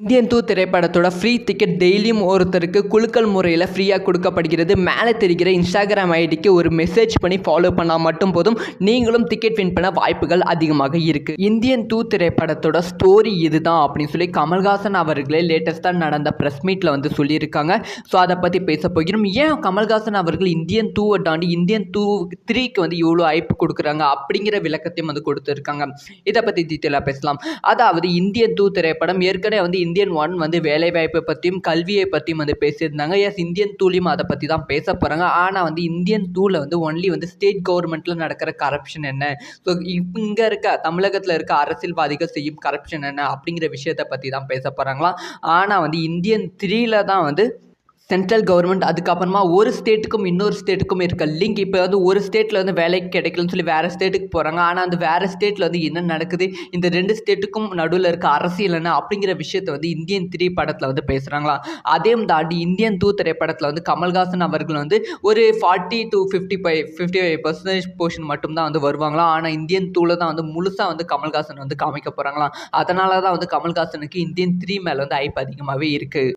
Indian 2 திரைப்படத்தோட free ticket டெய்லியும் ஒருத்தருக்கு குலுக்கல் முறையில் ஃப்ரீயாக கொடுக்கப்படுகிறது. மேலே தெரிகிற இன்ஸ்டாகிராம் ஐடிக்கு ஒரு மெசேஜ் பண்ணி ஃபாலோ பண்ணால் மட்டும் போதும், நீங்களும் டிக்கெட் வின் பண்ண வாய்ப்புகள் அதிகமாக இருக்குது. இந்தியன் 2 திரைப்படத்தோட ஸ்டோரி இதுதான் அப்படின்னு சொல்லி கமல்ஹாசன் அவர்களே லேட்டஸ்ட்டாக நடந்த ப்ரெஸ் மீட்டில் வந்து சொல்லியிருக்காங்க. ஸோ அதை பற்றி பேச போகிறோம். ஏன் கமல்ஹாசன் அவர்கள் இந்தியன் 2-வை தாண்டி இந்தியன் 3க்கு வந்து இவ்வளோ ஐப்பு கொடுக்குறாங்க அப்படிங்கிற விளக்கத்தையும் வந்து கொடுத்துருக்காங்க. இதை பற்றி டீட்டெயிலாக பேசலாம். அதாவது இந்தியன் 2 திரைப்படம் ஏற்கனவே வந்து இந்தியன் 1 வந்து வேலைவாய்ப்பை பற்றியும் கல்வியை பற்றியும் வந்து பேசியிருந்தாங்க. இந்தியன் 2லையும் அதை பற்றி தான் பேச போகிறாங்க. ஆனால் வந்து இந்தியன் 2ல வந்து ஒன்லி வந்து ஸ்டேட் கவர்மெண்ட்டில் நடக்கிற கரப்ஷன் என்ன, ஸோ இங்கே இருக்க தமிழகத்தில் இருக்க அரசியல்வாதிகள் செய்யும் கரப்ஷன் என்ன அப்படிங்கிற விஷயத்தை பற்றி தான் பேச போகிறாங்களாம். ஆனால் வந்து இந்தியன் 3ல தான் வந்து சென்ட்ரல் கவர்மெண்ட் அதுக்கப்புறமா ஒரு ஸ்டேட்டுக்கும் இன்னொரு ஸ்டேட்டுக்கும் இருக்க லிங்க். இப்போ வந்து ஒரு ஸ்டேட்டில் வந்து வேலைக்கு கிடைக்கலன்னு சொல்லி வேறு ஸ்டேட்டுக்கு போகிறாங்க. ஆனால் அந்த வேறு ஸ்டேட்டில் வந்து என்ன நடக்குது, இந்த 2 ஸ்டேட்டுக்கும் நடுவில் இருக்க அரசியல் என்ன அப்படிங்கிற விஷயத்தை வந்து இந்தியன் 3 படத்தில் வந்து பேசுகிறாங்களாம். அதையும் தாண்டி இந்தியன் 2 திரைப்படத்தில் வந்து கமல்ஹாசன் அவர்கள் வந்து ஒரு 40 to 55% போர்ஷன் மட்டும்தான் வந்து வருவாங்களாம். ஆனால் இந்தியன் 2ல தான் வந்து முழுசாக வந்து கமல்ஹாசன் வந்து காமிக்க போகிறாங்களாம். அதனால தான் வந்து கமல்ஹாசனுக்கு இந்தியன் 3 மேலே வந்து ஐப்பு அதிகமாகவே இருக்குது.